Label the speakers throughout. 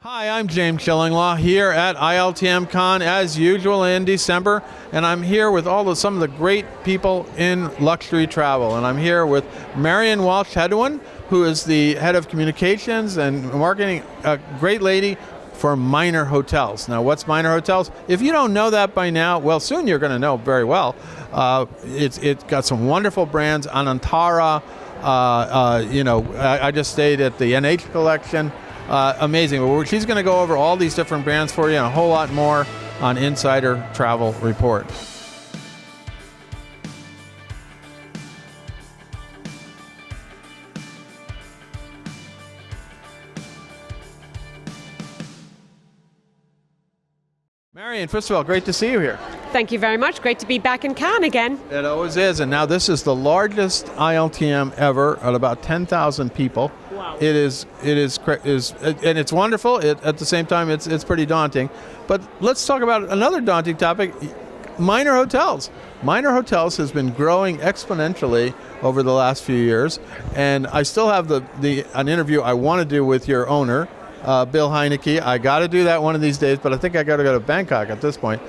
Speaker 1: Hi, I'm James Shillinglaw here at ILTM Con as usual in December, and I'm here with some of the great people in luxury travel. And I'm here with Marion Walsh-Hedwin, who is the head of communications and marketing, a great lady for Minor Hotels. Now, what's Minor Hotels? If you don't know that by now, well, soon you're going to know very well. It's got some wonderful brands, Anantara. I just stayed at the NH Collection. Amazing. Well, she's going to go over all these different brands for you and a whole lot more on Insider Travel Report. Marion, first of all, great to see you here.
Speaker 2: Thank you very much. Great to be back in Cannes again.
Speaker 1: It always is. And now this is the largest ILTM ever at about 10,000 people.
Speaker 2: Wow.
Speaker 1: It is, and it's wonderful. At the same time, it's pretty daunting. But let's talk about another daunting topic, Minor Hotels. Minor Hotels has been growing exponentially over the last few years. And I still have an interview I want to do with your owner, Bill Heineke. I got to do that one of these days, but I think I got to go to Bangkok at this point.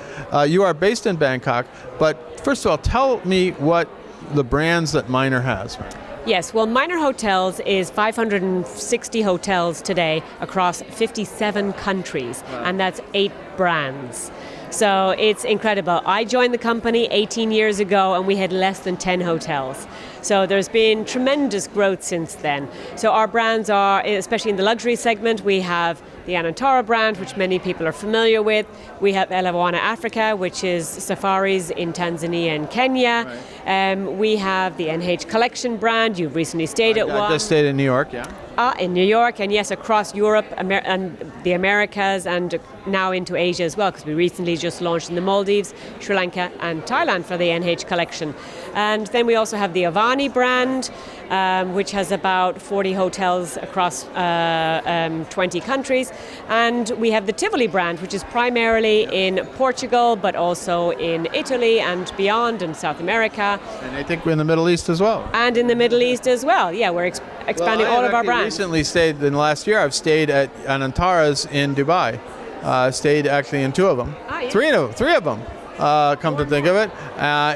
Speaker 1: You are based in Bangkok, but first of all, tell me what the brands that Minor has.
Speaker 2: Yes, well, Minor Hotels is 560 hotels today across 57 countries, and that's 8 brands. So it's incredible. I joined the company 18 years ago and we had less than 10 hotels. So there's been tremendous growth since then. So our brands are, especially in the luxury segment, we have the Anantara brand, which many people are familiar with. We have Elavana Africa, which is safaris in Tanzania and Kenya. Right. We have the NH Collection brand. You've recently stayed at one.
Speaker 1: I just stayed in New York, yeah.
Speaker 2: In New York, and yes, across Europe and the Americas, and now into Asia as well, because we recently just launched in the Maldives, Sri Lanka and Thailand for the NH Collection. And then we also have the Avani brand, which has about 40 hotels across 20 countries. And we have the Tivoli brand, which is primarily in Portugal, but also in Italy and beyond, and South America.
Speaker 1: And I think we're in the Middle East as well.
Speaker 2: And in the Middle East as well. Yeah, we're expanding all of our brands.
Speaker 1: Recently stayed, in the last year, I've stayed at Anantara's in Dubai. Stayed actually in 2 of them.
Speaker 2: Yeah.
Speaker 1: Three of them. Come to think of it.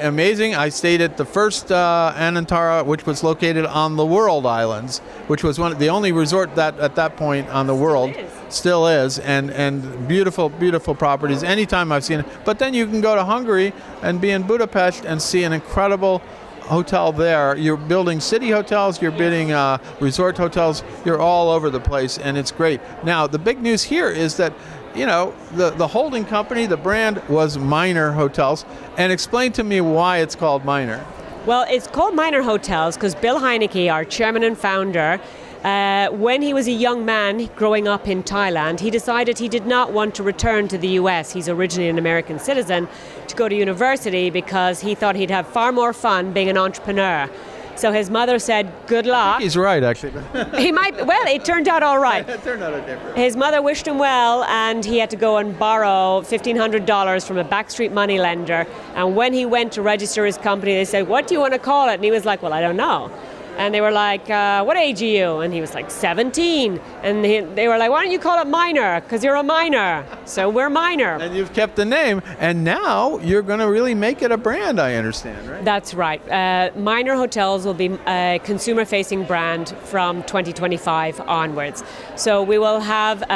Speaker 1: Amazing. I stayed at the first Anantara, which was located on the World Islands, which was the only resort that at that point on the world. Still is, and beautiful, beautiful properties. Anytime I've seen it. But then you can go to Hungary and be in Budapest and see an incredible hotel there. You're building city hotels, you're building resort hotels, you're all over the place, and it's great. Now, the big news here is that, you know, the holding company, the brand was Minor Hotels, and explain to me why it's called Minor.
Speaker 2: Well, it's called Minor Hotels because Bill Heineke, our chairman and founder, when he was a young man growing up in Thailand, he decided he did not want to return to the US. He's originally an American citizen, to go to university because he thought he'd have far more fun being an entrepreneur. So his mother said, good luck.
Speaker 1: He's right, actually.
Speaker 2: He might, well, it turned out all right.
Speaker 1: It turned out okay.
Speaker 2: His mother wished him well, and he had to go and borrow $1,500 from a backstreet moneylender. And when he went to register his company, they said, what do you want to call it? And he was like, well, I don't know. And they were like, what age are you? And he was like, 17. And they were like, why don't you call it Minor? Because you're a minor. So we're Minor.
Speaker 1: And you've kept the name. And now you're going to really make it a brand, I understand, right?
Speaker 2: That's right. Minor Hotels will be a consumer-facing brand from 2025 onwards. So we will have,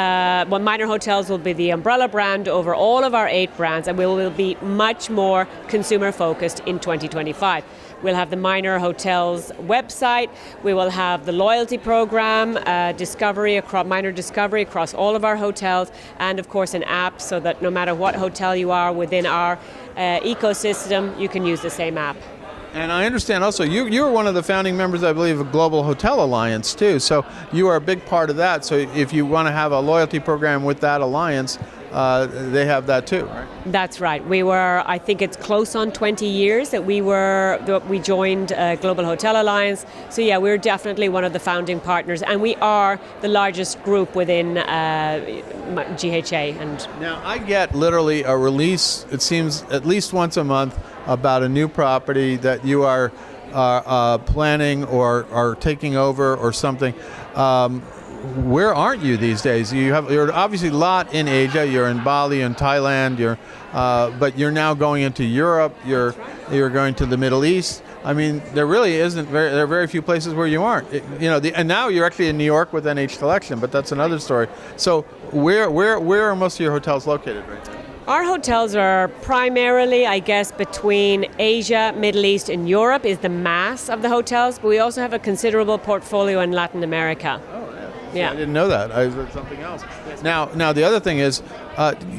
Speaker 2: Minor Hotels will be the umbrella brand over all of our 8 brands, and we will be much more consumer-focused in 2025. We'll have the Minor Hotels website. We will have the loyalty program, Minor Discovery across all of our hotels, and of course an app so that no matter what hotel you are within our ecosystem, you can use the same app.
Speaker 1: And I understand also, you're one of the founding members, I believe, of Global Hotel Alliance too. So you are a big part of that. So if you want to have a loyalty program with that alliance, they have that too, right?
Speaker 2: That's right. We were, I think it's close on 20 years that we joined Global Hotel Alliance. So yeah, we're definitely one of the founding partners, and we are the largest group within GHA. And
Speaker 1: now I get literally a release, it seems at least once a month, about a new property that you are planning or are taking over or something. where aren't you these days? You're obviously a lot in Asia. You're in Bali and Thailand. But you're now going into Europe. You're going to the Middle East. I mean, there really isn't. There are very few places where you aren't. And now you're actually in New York with NH Selection, but that's another story. So where are most of your hotels located right now?
Speaker 2: Our hotels are primarily, I guess, between Asia, Middle East, and Europe is the mass of the hotels, but we also have a considerable portfolio in Latin America.
Speaker 1: Oh, yeah.
Speaker 2: Yeah.
Speaker 1: I didn't know that. I heard something else. Now the other thing is,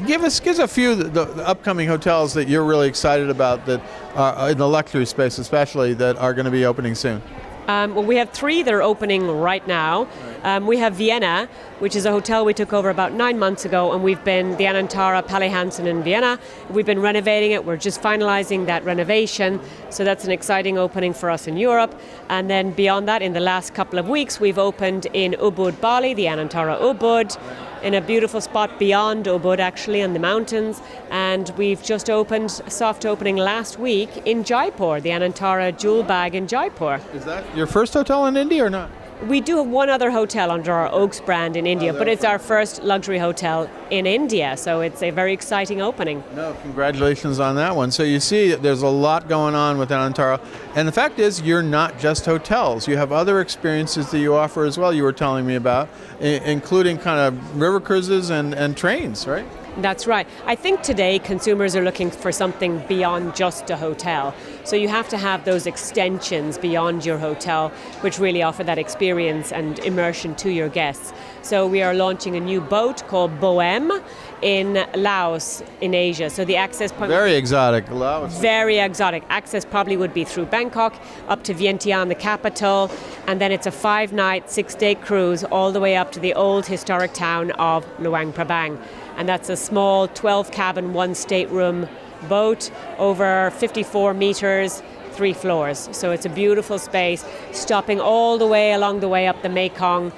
Speaker 1: give us a few of the upcoming hotels that you're really excited about that are in the luxury space, especially that are going to be opening soon.
Speaker 2: Well, we have 3 that are opening right now. We have Vienna, which is a hotel we took over about 9 months ago, and we've been the Anantara Palais Hansen in Vienna. We've been renovating it. We're just finalizing that renovation, so that's an exciting opening for us in Europe. And then beyond that, in the last couple of weeks, we've opened in Ubud, Bali, the Anantara Ubud, in a beautiful spot beyond Ubud, actually, in the mountains. And we've just opened, soft opening last week in Jaipur, the Anantara Jewel Bag in Jaipur.
Speaker 1: Is that your first hotel in India or not?
Speaker 2: We do have one other hotel under our Oaks brand in India, but it's our first luxury hotel in India, so it's a very exciting opening.
Speaker 1: No, congratulations on that one. So you see, there's a lot going on with Anantara, and the fact is, you're not just hotels. You have other experiences that you offer as well. You were telling me about, including kind of river cruises and trains, right?
Speaker 2: That's right. I think today consumers are looking for something beyond just a hotel. So you have to have those extensions beyond your hotel, which really offer that experience and immersion to your guests. So we are launching a new boat called Bohème in Laos in Asia. So the access point...
Speaker 1: Very exotic. Laos.
Speaker 2: Very exotic. Access probably would be through Bangkok, up to Vientiane, the capital, and then it's a 5-night, 6-day cruise all the way up to the old historic town of Luang Prabang. And that's a small 12-cabin, 1-stateroom boat over 54 meters, 3 floors. So it's a beautiful space, stopping all the way along the way up the Mekong,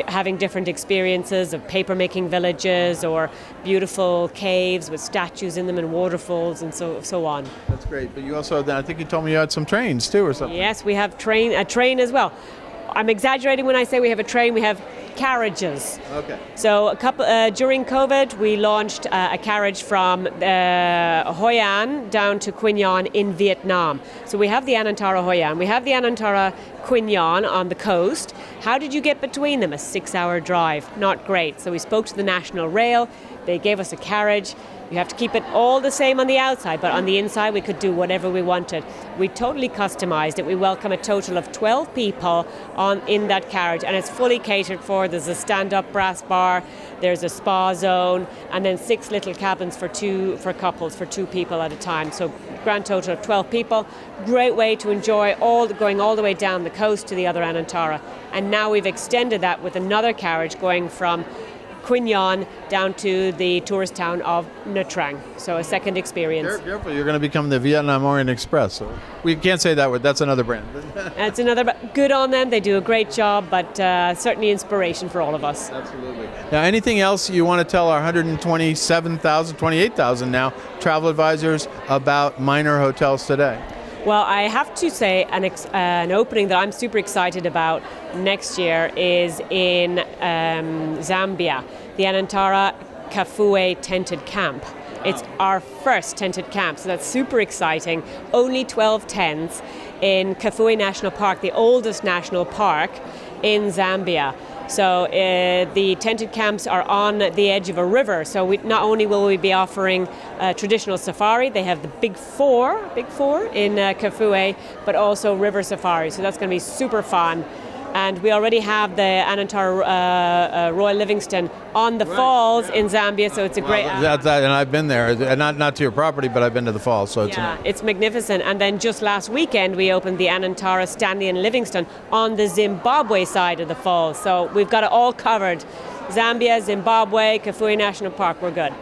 Speaker 2: having different experiences of paper-making villages or beautiful caves with statues in them and waterfalls and so on.
Speaker 1: That's great. But you also, I think you told me you had some trains too or something.
Speaker 2: Yes, we have a train as well. I'm exaggerating when I say we have a train. We have carriages.
Speaker 1: Okay.
Speaker 2: So during COVID, we launched a carriage from Hoi An down to Quy Nhon in Vietnam. So we have the Anantara Hoi An. We have the Anantara Quy Nhon on the coast. How did you get between them? A 6-hour drive. Not great. So we spoke to the National Rail. They gave us a carriage. You have to keep it all the same on the outside, but on the inside we could do whatever we wanted. We totally customized it. We welcome a total of 12 people in that carriage, and it's fully catered for. There's a stand-up brass bar, there's a spa zone, and then 6 little cabins for couples, for 2 people at a time. So grand total of 12 people. Great way to enjoy going all the way down the coast to the other Anantara. And now we've extended that with another carriage going from Quy Nhon down to the tourist town of Nha Trang. So a second experience.
Speaker 1: Careful, you're going to become the Vietnam Orient Express. So we can't say that word. That's another brand.
Speaker 2: That's another. Good on them. They do a great job, but certainly inspiration for all of us.
Speaker 1: Absolutely. Now, anything else you want to tell our 127,000, 28,000 now travel advisors about Minor Hotels today?
Speaker 2: Well, I have to say an opening that I'm super excited about next year is in Zambia, the Anantara Kafue Tented Camp. It's our first tented camp, so that's super exciting. Only 12 tents in Kafue National Park, the oldest national park in Zambia. So the tented camps are on the edge of a river. So not only will we be offering traditional safari, they have the Big Four in Kafue, but also river safari. So that's going to be super fun. And we already have the Anantara Royal Livingston on the falls in Zambia, so it's a great...
Speaker 1: and I've been there, not to your property, but I've been to the falls. So
Speaker 2: it's magnificent. And then just last weekend, we opened the Anantara Stanley and Livingston on the Zimbabwe side of the falls. So we've got it all covered. Zambia, Zimbabwe, Kafue National Park, we're good.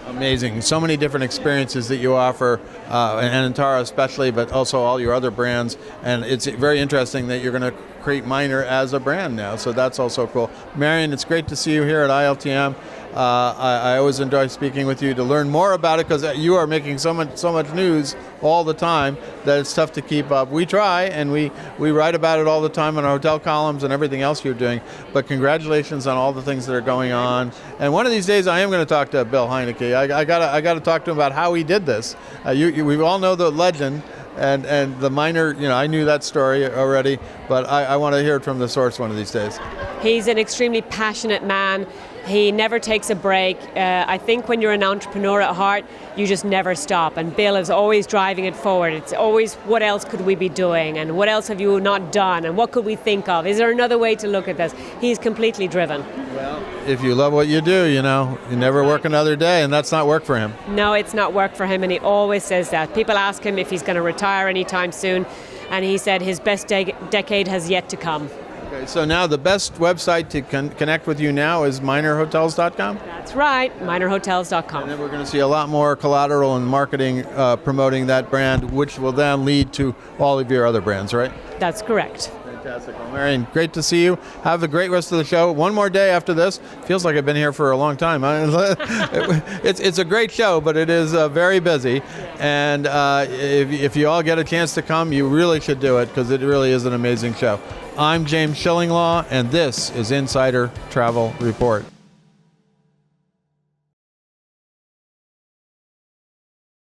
Speaker 1: Amazing. So many different experiences that you offer, Anantara especially, but also all your other brands. And it's very interesting that you're going to create Minor as a brand now. So that's also cool. Marion, it's great to see you here at ILTM. I always enjoy speaking with you to learn more about it, because you are making so much news all the time that it's tough to keep up. We try, and we write about it all the time in our hotel columns and everything else you're doing. But congratulations on all the things that are going on. And one of these days, I am going to talk to Bill Heineke. I got to talk to him about how he did this. We all know the legend. And the Minor, I knew that story already, but I want to hear it from the source one of these days.
Speaker 2: He's an extremely passionate man. He never takes a break. I think when you're an entrepreneur at heart, you just never stop. And Bill is always driving it forward. It's always, what else could we be doing? And what else have you not done? And what could we think of? Is there another way to look at this? He's completely driven.
Speaker 1: Well, if you love what you do, you never work another day, and that's not work for him.
Speaker 2: No, it's not work for him, and he always says that. People ask him if he's going to retire anytime soon, and he said his best decade has yet to come.
Speaker 1: Okay, so now the best website to connect with you now is minorhotels.com?
Speaker 2: That's right, minorhotels.com.
Speaker 1: And then we're going to see a lot more collateral and marketing promoting that brand, which will then lead to all of your other brands, right?
Speaker 2: That's correct.
Speaker 1: Fantastic. Well, Marion, great to see you. Have a great rest of the show. One more day after this. Feels like I've been here for a long time. It's a great show, but it is very busy. And if you all get a chance to come, you really should do it, because it really is an amazing show. I'm James Shillinglaw, and this is Insider Travel Report.